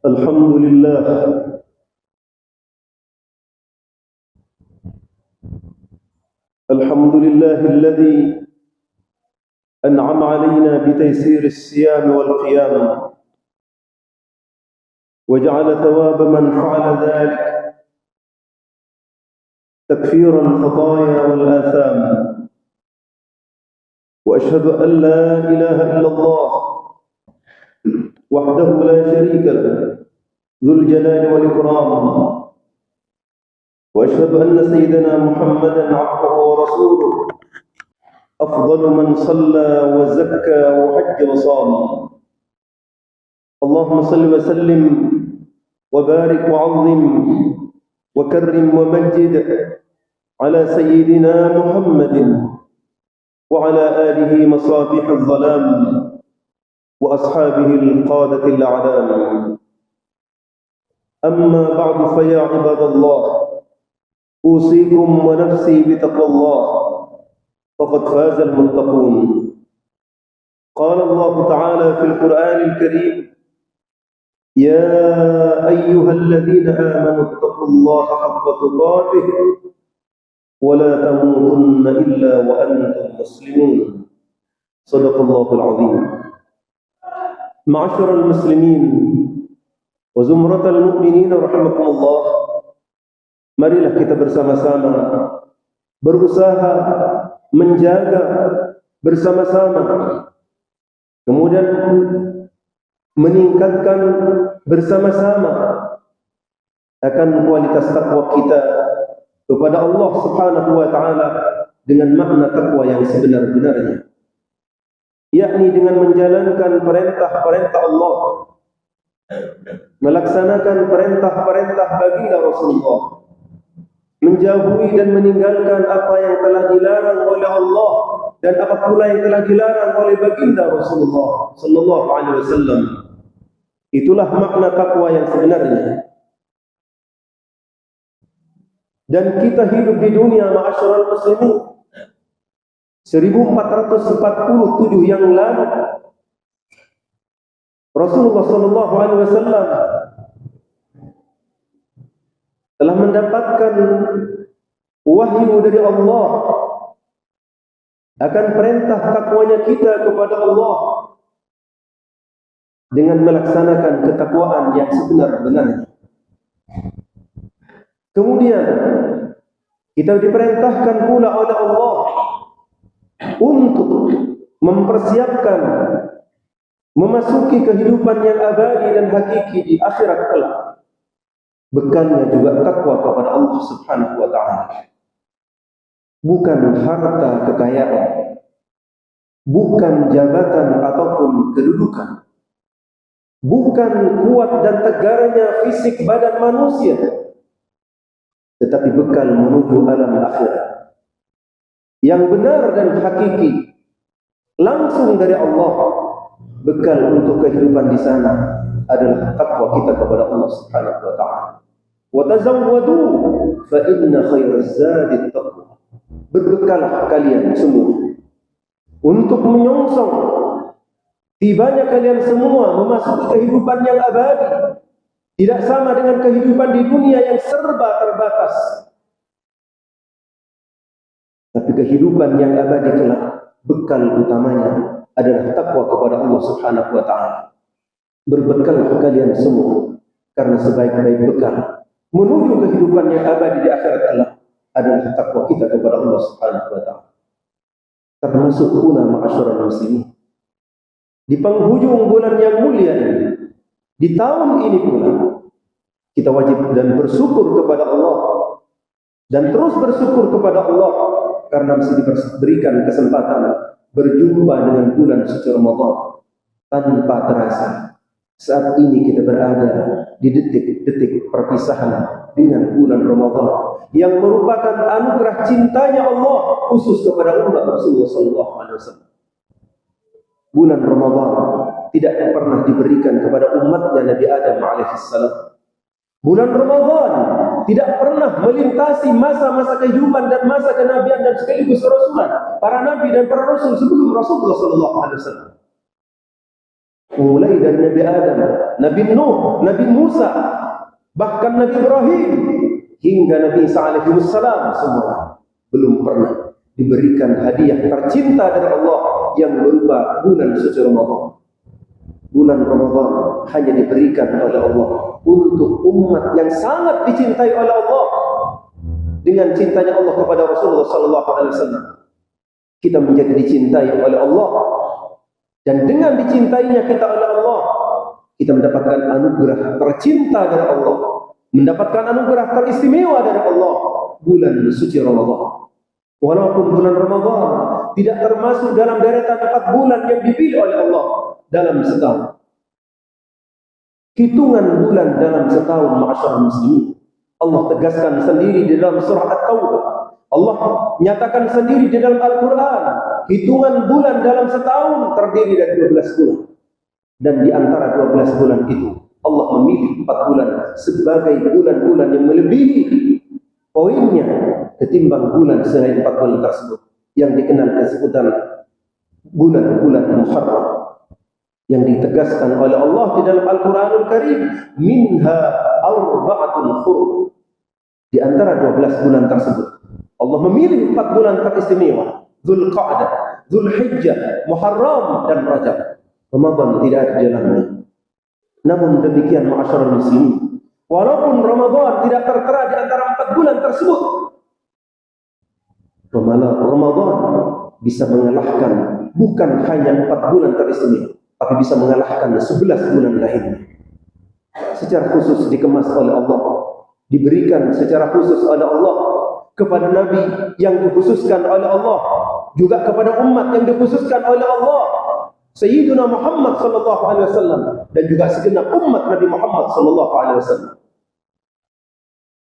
الحمد لله الذي أنعم علينا بتيسير الصيام والقيام وجعل ثواب من فعل ذلك تكفير الخطايا والآثام. وأشهد أن لا إله إلا الله وحده لا شريك له ذو الجلال والإكرام. وأشهد أن سيدنا محمدا عبده ورسوله أفضل من صلى وزكى وحج وصام. اللهم صل وسلم وبارك وعظم وكرم ومجد على سيدنا محمد وعلى آله مصابيح الظلام وأصحابه القادة الأعلام. أما بعد فيا عباد الله، أوصيكم ونفسي بتقوى الله فقد فاز المتقون. قال الله تعالى في القرآن الكريم: يا أيها الذين آمنوا اتقوا الله حق تقاته ولا تموتن إلا وأنتم مسلمون. صدق الله العظيم. معاشر المسلمين وزمرة المؤمنين rahimakumullah, marilah kita bersama-sama berusaha menjaga bersama-sama, kemudian meningkatkan bersama-sama akan kualitas takwa kita kepada Allah Subhanahu wa taala dengan makna takwa yang sebenar-benarnya, yakni dengan menjalankan perintah-perintah Allah, melaksanakan perintah-perintah baginda Rasulullah, menjauhi dan meninggalkan apa yang telah dilarang oleh Allah dan apa pula yang telah dilarang oleh baginda Rasulullah sallallahu alaihi wasallam. Itulah makna takwa yang sebenarnya. Dan kita hidup di dunia, ma'asyiral muslimin, 1447 yang lalu Rasulullah sallallahu alaihi wasallam telah mendapatkan wahyu dari Allah akan perintah takwanya kita kepada Allah dengan melaksanakan ketakwaan yang sebenar-benarnya. Kemudian kita diperintahkan pula oleh Allah untuk mempersiapkan memasuki kehidupan yang abadi dan hakiki di akhirat kelak. Bekalnya juga takwa kepada Allah Subhanahu wa taala. Bukan harta kekayaan, bukan jabatan ataupun kedudukan, bukan kuat dan tegarnya fisik badan manusia, tetapi bekal menuju alam akhirat yang benar dan hakiki langsung dari Allah. Bekal untuk kehidupan di sana adalah takwa kita kepada Allah Subhanahu wa taala. Wa tazawwadu fa inna khairaz zadi taqwa. Berbekalah kalian semua untuk menyongsong tibanya kalian semua memasuki kehidupan yang abadi. Tidak sama dengan kehidupan di dunia yang serba terbatas, tapi kehidupan yang abadi kelak bekal utamanya adalah takwa kepada Allah Subhanahu wa taala. Berbekallah kalian semua, karena sebaik-baik bekal menuju kehidupan yang abadi di akhirat kelak adalah takwa kita kepada Allah Subhanahu wa taala. Termasuk pula ma'asyiral muslimin, di penghujung bulan yang mulia ini, di tahun ini pula kita wajib dan bersyukur kepada Allah dan terus bersyukur kepada Allah karena masih diberikan kesempatan berjumpa dengan bulan suci Ramadan. Tanpa terasa saat ini kita berada di detik-detik perpisahan dengan bulan Ramadan yang merupakan anugerah cintanya Allah khusus kepada umat Rasulullah sallallahu alaihi wasallam. Bulan Ramadan tidak pernah diberikan kepada umatnya Nabi Adam alaihissalam. Bulan Ramadan tidak pernah melintasi masa-masa kehidupan dan masa kenabian dan sekaligus kerasulan para nabi dan para rasul sebelum Rasulullah sallallahu alaihi wasallam. Mulai dari Nabi Adam, Nabi Nuh, Nabi Musa, bahkan Nabi Ibrahim, hingga Nabi Isa alaihi salam, semua belum pernah diberikan hadiah tercinta dari Allah yang berupa bulan suci Ramadan. Bulan Ramadan hanya diberikan oleh Allah untuk umat yang sangat dicintai oleh Allah. Dengan cintanya Allah kepada Rasulullah sallallahu alaihi wasallam, kita menjadi dicintai oleh Allah. Dan dengan dicintainya kita oleh Allah, kita mendapatkan anugerah tercinta dari Allah, mendapatkan anugerah teristimewa dari Allah, bulan suci Ramadan. Walaupun bulan Ramadan tidak termasuk dalam deretan 4 bulan yang dipilih oleh Allah dalam setahun. Hitungan bulan dalam setahun, ma'asyiral muslimin, Allah tegaskan sendiri di dalam surah At-Taubah. Allah nyatakan sendiri di dalam Al-Quran, hitungan bulan dalam setahun terdiri dari 12 bulan. Dan di antara 12 bulan itu, Allah memilih 4 bulan sebagai bulan-bulan yang melebihi poinnya ketimbang bulan selain 4 bulan tersebut, yang dikenal kesebutan bulan-bulan Muharram, yang ditegaskan oleh Allah di dalam Al-Quranul Karim, minha arba'atun hurum. Di antara 12 bulan tersebut, Allah memilih 4 bulan teristimewa: Dzulqa'dah, Dzulhijjah, Muharram, dan Rajab. Ramadan tidak ada di dalamnya. Namun demikian, ma'asyiral muslimin, walaupun Ramadan tidak tertera di antara 4 bulan tersebut, Ramadan bisa mengalahkan bukan hanya 4 bulan teristimewa, tapi bisa mengalahkan 11 bulan lainnya. Secara khusus dikemas oleh Allah, diberikan secara khusus oleh Allah kepada Nabi yang dikhususkan oleh Allah, juga kepada umat yang dikhususkan oleh Allah, Sayyidina Muhammad sallallahu alaihi wasallam, dan juga segenap umat Nabi Muhammad sallallahu alaihi wasallam.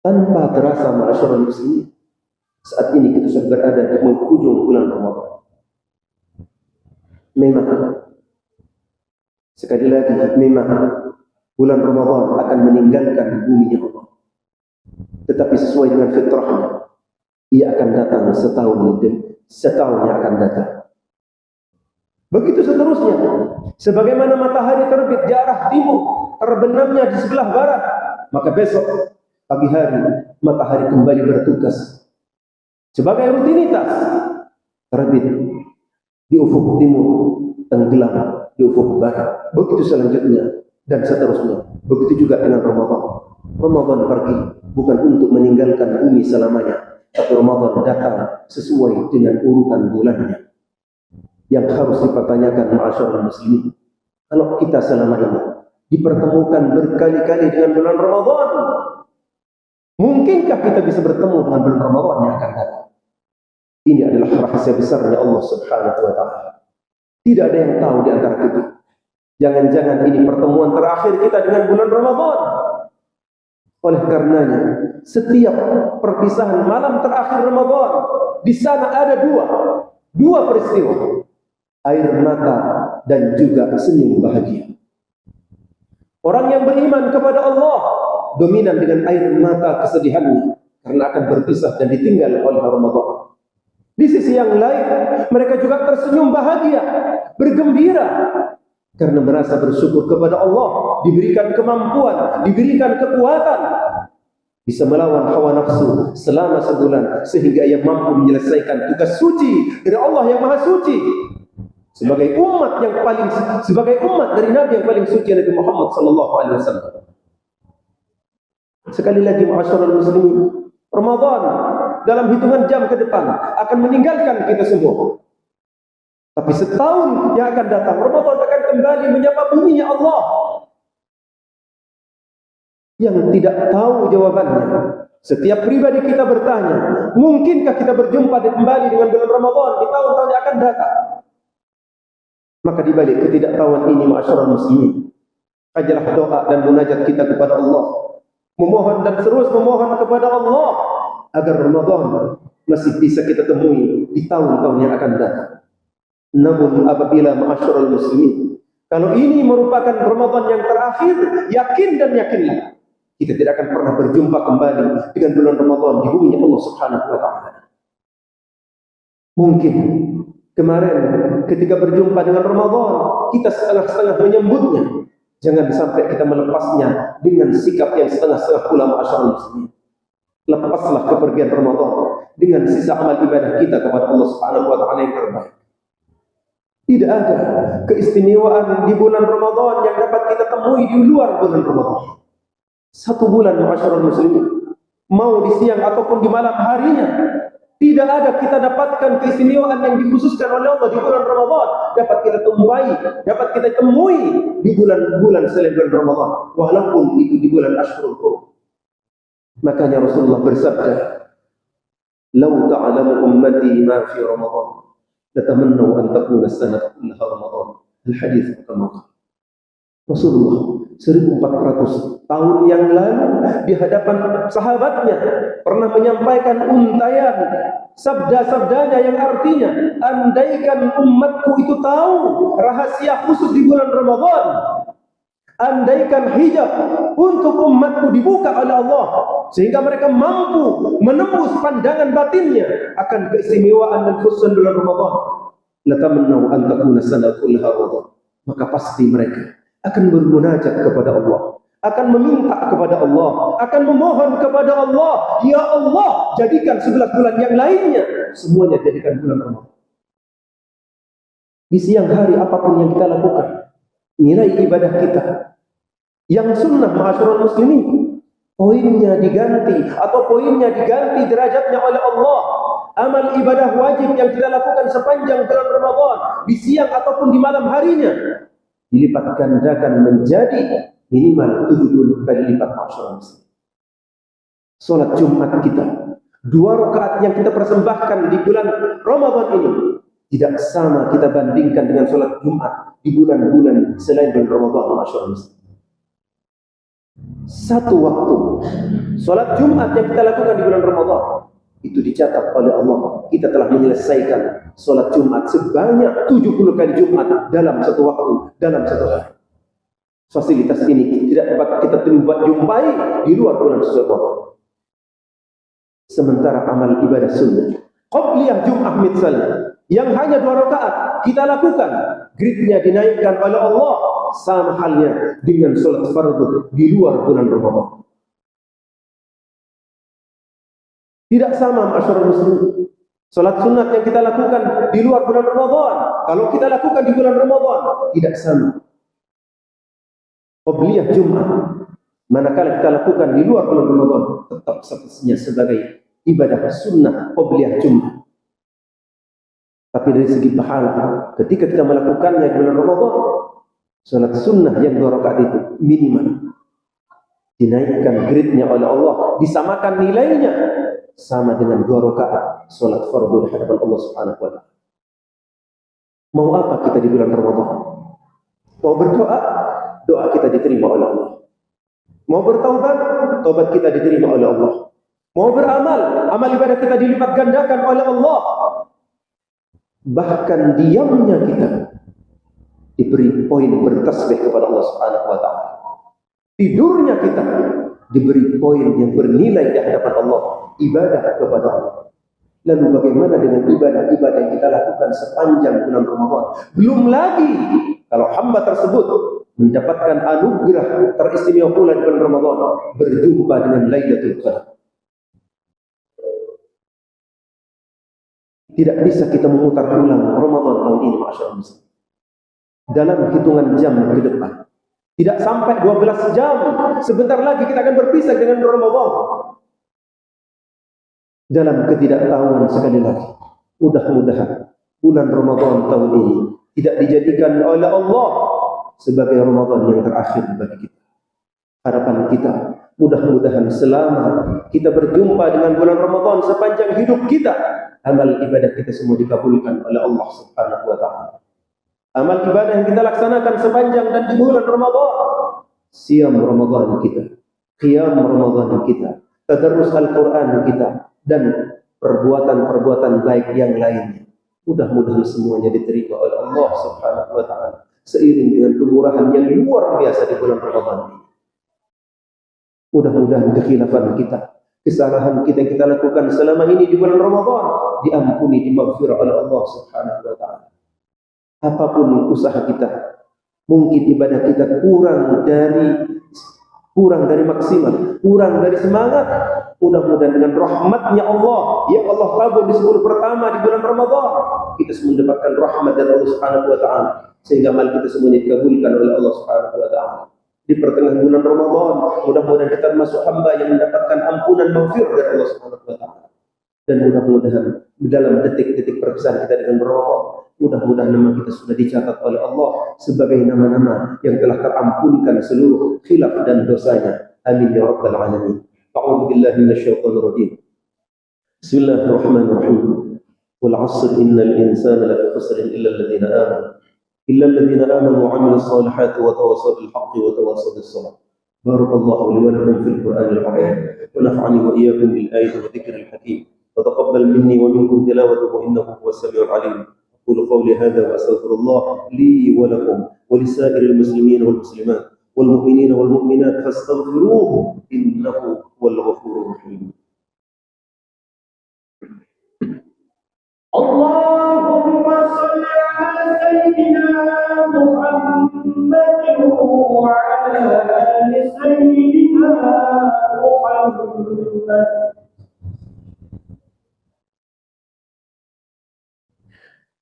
Tanpa terasa, ma'asyiral muslimin, saat ini kita sudah berada di penghujung bulan Ramadan. Memang, sekali lagi, memang bulan Ramadan akan meninggalkan bumi Allah. Tetapi sesuai dengan fitrahnya, ia akan datang setahun yang akan datang. Begitu seterusnya. Sebagaimana matahari terbit di arah timur, terbenamnya di sebelah barat, maka besok pagi hari matahari kembali bertugas sebagai rutinitas, terbit di ufuk timur, tenggelam di ufuk barat. Begitu selanjutnya dan seterusnya. Begitu juga dengan Ramadan. Ramadan pergi bukan untuk meninggalkan bumi selamanya, tapi Ramadan datang sesuai dengan urutan bulannya. Yang harus dipertanyakan, ma'asyiral muslimin, kalau kita selama ini dipertemukan berkali-kali dengan bulan Ramadan, mungkinkah kita bisa bertemu dengan bulan Ramadan yang akan datang? Ini adalah rahasia besarnya Allah Subhanahu wa ta'ala. Tidak ada yang tahu di antara kita. Jangan-jangan ini pertemuan terakhir kita dengan bulan Ramadan. Oleh karenanya, setiap perpisahan malam terakhir Ramadan, di sana ada dua peristiwa: air mata dan juga senyum bahagia. Orang yang beriman kepada Allah dominan dengan air mata kesedihannya karena akan berpisah dan ditinggal oleh Ramadan. Di sisi yang lain, mereka juga tersenyum bahagia, bergembira karena merasa bersyukur kepada Allah, diberikan kemampuan, diberikan kekuatan, bisa melawan hawa nafsu selama sebulan sehingga ia mampu menyelesaikan tugas suci dari Allah yang Maha Suci. Sebagai umat dari Nabi yang paling suci, Nabi Muhammad sallallahu alaihi wasallam. Sekali lagi, ma'asyiral muslimin, Ramadan dalam hitungan jam ke depan akan meninggalkan kita semua. Tapi setahun yang akan datang, Ramadan akan kembali menyapa buminya Allah. Yang tidak tahu jawabannya, setiap pribadi kita bertanya, mungkinkah kita berjumpa kembali dengan bulan Ramadan di tahun-tahun yang akan datang? Maka di balik ketidaktahuan ini, ma'asyiral muslimin, ajalah doa dan munajat kita kepada Allah, memohon dan terus memohon kepada Allah agar Ramadan masih bisa kita temui di tahun-tahun yang akan datang. Namun apabila, ma'asyiral muslimin, kalau ini merupakan Ramadan yang terakhir, yakin dan yakinlah kita tidak akan pernah berjumpa kembali dengan bulan Ramadan di bumi Allah Subhanahu wa ta'ala. Mungkin Kemarin ketika berjumpa dengan Ramadan, kita setengah-setengah menyambutnya. Jangan sampai kita melepasnya dengan sikap yang setengah-setengah pula ma'asyiral muslimin. Lepaslah kepergian Ramadan dengan sisa amal ibadah kita kepada Allah Subhanahu wa taala yang terbaik. Tidak ada keistimewaan di bulan Ramadan yang dapat kita temui di luar bulan Ramadan. Satu bulan ma'asyiral muslimin, mau di siang ataupun di malam harinya, tidak ada kita dapatkan keistimewaan yang dikhususkan oleh Allah di bulan Ramadan dapat kita temui di bulan-bulan selain bulan Ramadan, walaupun itu di bulan Ashhurul Hurum. Makanya Rasulullah bersabda, "Lau ta'lamu ummati ma fi Ramadan, latamannu an takuna as-sanata kullaha Ramadan." Al-hadits kama Rasulullah 1400 tahun yang lalu di hadapan sahabatnya pernah menyampaikan untayan sabda-sabdanya yang artinya, andaikan umatku itu tahu rahasia khusus di bulan Ramadan, andaikan hijab untuk umatku dibuka oleh Allah sehingga mereka mampu menembus pandangan batinnya akan keistimewaan dan khususan bulan Ramadan, latamannau an takuna sanata kullaha Ramadan, maka pasti mereka akan bermunajat kepada Allah, akan meminta kepada Allah, akan memohon kepada Allah, ya Allah, jadikan 11 bulan yang lainnya semuanya jadikan bulan Ramadan. Di siang hari apapun yang kita lakukan, nilai ibadah kita yang sunnah ma'asyiral muslimin, poinnya diganti atau poinnya diganti derajatnya oleh Allah. Amal ibadah wajib yang kita lakukan sepanjang bulan Ramadan, di siang ataupun di malam harinya, dilipat gandakan menjadi minimal 70 kali lipat ma'asyiral muslimin. Salat Jumat kita, 2 rakaat yang kita persembahkan di bulan Ramadan ini tidak sama kita bandingkan dengan salat Jumat di bulan-bulan selain bulan Ramadan ma'asyiral muslimin. Satu waktu salat Jumat yang kita lakukan di bulan Ramadan itu dicatat oleh Allah, kita telah menyelesaikan salat Jumat sebanyak 70 kali Jumat dalam satu waktu, dalam satu hari. Fasilitas ini tidak dapat kita jumpai di luar bulan suci Ramadan. Sementara amal ibadah sunnah qabliyah Jumat misalnya yang hanya 2 rakaat kita lakukan, gridnya dinaikkan oleh Allah sama halnya dengan salat fardu di luar bulan Ramadan. Tidak sama ma'asyiral muslimin. Salat sunat yang kita lakukan di luar bulan Ramadan, kalau kita lakukan di bulan Ramadan, tidak sama. Qabliyah Jumat, manakala kita lakukan di luar bulan Ramadan, tetap statusnya sebagai ibadah sunnah qabliyah Jumat. Tapi dari segi pahala, ketika kita melakukannya di bulan Ramadan, salat sunnah yang 2 rakaat itu minimal dinaikkan gridnya oleh Allah, disamakan nilainya sama dengan 2 rakaat salat fardu di hadapan Allah Subhanahu wa taala. Mau apa kita di bulan Ramadan? Mau berdoa, doa kita diterima oleh Allah. Mau bertaubat, taubat kita diterima oleh Allah. Mau beramal, amal ibadah kita dilipat gandakan oleh Allah. Bahkan diamnya kita diberi poin bertasbih kepada Allah Subhanahu wa taala. Tidurnya kita diberi poin yang bernilai di hadapan Allah, ibadah kepada Allah. Lalu bagaimana dengan ibadah-ibadah yang kita lakukan sepanjang bulan Ramadan? Belum lagi kalau hamba tersebut mendapatkan anugerah teristimewa pula di bulan Ramadan, berjumpa dengan Lailatul Qadar. Tidak bisa kita memutar ulang Ramadan tahun ini ma'asyiral muslimin. Dalam hitungan jam ke depan, tidak sampai 12 jam, sebentar lagi kita akan berpisah dengan Ramadan. Dalam ketidaktahuan sekali lagi, mudah-mudahan bulan Ramadan tahun ini tidak dijadikan oleh Allah sebagai Ramadan yang terakhir bagi kita. Harapan kita, mudah-mudahan selama kita berjumpa dengan bulan Ramadan sepanjang hidup kita, amal ibadah kita semua dikabulkan oleh Allah Subhanahu wa taala. Amal ibadah yang kita laksanakan sepanjang dan di bulan Ramadan, siam Ramadan kita, qiyam Ramadan kita, tadarrus Al-Quran kita, dan perbuatan-perbuatan baik yang lainnya. Mudah-mudahan semuanya diterima oleh Allah Subhanahu wa taala seiring dengan kemurahan yang luar biasa di bulan Ramadan ini. Mudah-mudahan kekhilafan kita, Kesalahan kita lakukan selama ini di bulan Ramadan diampuni, dimaghfir oleh Allah Subhanahu wa taala. Apapun usaha kita, mungkin ibadah kita kurang dari maksimal, kurang dari semangat. Mudah-mudahan dengan rahmatnya Allah, ya Allah kabul di 10 pertama di bulan Ramadan, kita semua mendapatkan rahmat dari Allah Subhanahu wa taala, sehingga amal kita semuanya dikabulkan oleh Allah Subhanahu wa taala. Di pertengahan bulan Ramadan, mudah-mudahan kita termasuk hamba yang mendapatkan ampunan maghfir dari Allah Subhanahu wa taala. Dan mudah-mudahan dalam detik-detik perpisahan kita dengan Ramadan, mudah-mudahan nama kita sudah dicatat oleh Allah sebagai nama-nama yang telah terampunkan seluruh khilaf dan dosanya. Amin ya rabbal alamin. A'udzu billahi minasyaitonir rajim. Bismillahirrahmanirrahim. Wal 'asr innal insana lafi khusr illa alladhina amanu wa 'amilus solihati wa tawassaw bil haqqi wa tawassaw bis sabr. Barakallahu li wa lakum fil Qur'anil 'azim wa nafa'ani wa iyyakum bil ayati wa dhikril hakim. وتقبل مني ومنكم تلاوته إنه هو السميع العليم. أقول قولي هذا وأستغفر الله لي ولكم ولسائر المسلمين والمسلمات والمؤمنين والمؤمنات فاستغفروه إنه هو الغفور الرحيم. اللهم صل على سيدنا محمد وعلى آل سيدنا محمد.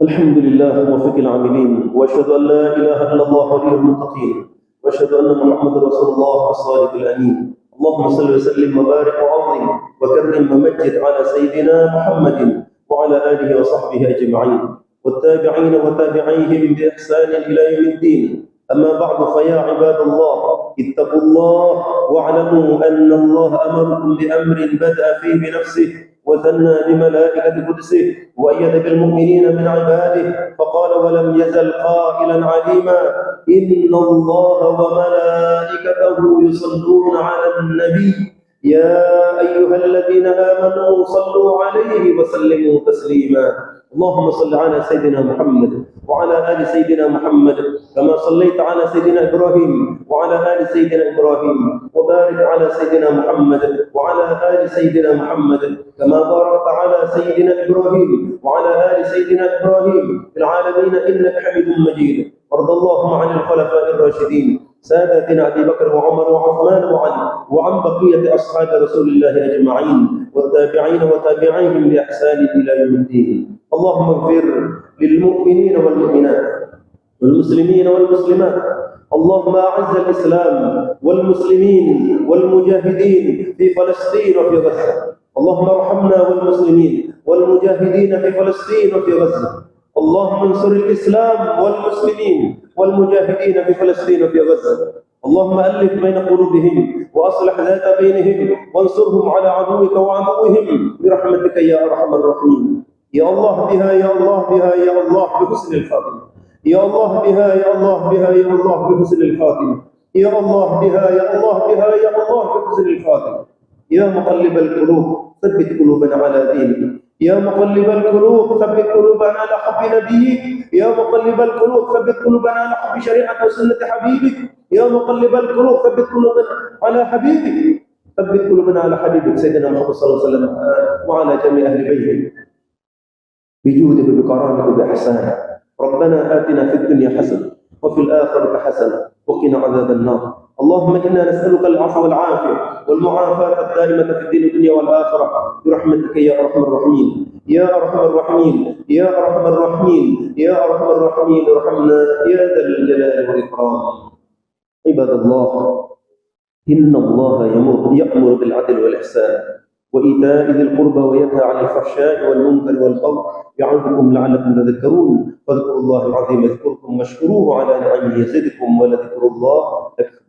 الحمد لله موفق العاملين، واشهد ان لا اله الا الله ولي المتقين، واشهد ان محمد رسول الله الصادق الامين. اللهم صل وسلم وبارك وعظم وكرم ومجد على سيدنا محمد وعلى اله وصحبه اجمعين والتابعين وتابعيهم باحسان الى يوم الدين. اما بعد فيا عباد الله اتقوا الله واعلموا ان الله امركم بامر بدا فيه بنفسه وثنى بملائكة قدسه وأيد بالمؤمنين من عباده، فقال ولم يزل قائلا عليما إن الله وملائكته يصلون على النبي يا أيها الذين آمنوا صلوا عليه وسلموا تسليما. اللهم صل على سيدنا محمد وعلى آل سيدنا محمد كما صليت على سيدنا إبراهيم وعلى آل سيدنا إبراهيم، وبارك على سيدنا محمد وعلى آل سيدنا محمد كما باركت على سيدنا إبراهيم وعلى آل سيدنا إبراهيم في العالمين إنك حميد مجيد. وارض اللهم عن الخلفاء الراشدين سادتنا أبي بكر وعمر وعثمان وعلي وعن بقية أصحاب رسول الله أجمعين والتابعين وتابعيهم بإحسان إلى يوم الدين. اللهم اغفر للمؤمنين والمؤمنات والمسلمين والمسلمات. اللهم أعز الإسلام والمسلمين والمجاهدين في فلسطين وفي غزة. اللهم ارحمنا والمسلمين والمجاهدين في فلسطين وفي غزة. اللهم انصر الإسلام والمسلمين والمجاهدين في فلسطين وفي غزة. اللهم ألف بين قلوبهم وأصلح ذات بينهم وانصرهم على عدوك وعدوهم برحمتك يا أرحم الراحمين. يا الله بها يا الله بها يا الله بحسن الخاتمة. يا الله بها يا الله بها يا الله بحسن الخاتمة. يا الله بها يا الله بها يا الله بحسن الخاتمة. يا مقلب القلوب ثبت قلوبنا على دينك. يا مقلب القلوب ثبت قلوبنا على حب نبيك. يا مقلب القلوب ثبت قلوبنا على حب شريعة وسنة حبيبك. يا مقلب القلوب ثبت قلوبنا على حبيبك. ثبت قلوبنا على حبيبك سيدنا محمد صلى الله عليه وسلم وعلى جميع أهل بيته بجودك وبكرامك وبإحسانك. ربنا آتنا في الدنيا حسنة وفي الآخرة حسنة وقنا عذاب النار. اللهم إنا نسألك العفو والعافية والمعافاة الدائمة في الدين والدنيا والآخرة برحمتك يا أرحم الراحمين. يا أرحم الراحمين يا أرحم الراحمين يا أرحم الراحمين ارحمنا يا ذا الجلال والإكرام. عباد الله إن الله يأمر بالعدل والإحسان وإيتاء ذي القربى وينهى عن الفحشاء والمنكر والبغي يعظكم لعلكم تذكرون. فاذكروا الله العظيم يذكركم واشكروه على نعمه يزدكم ولذكر الله أكبر.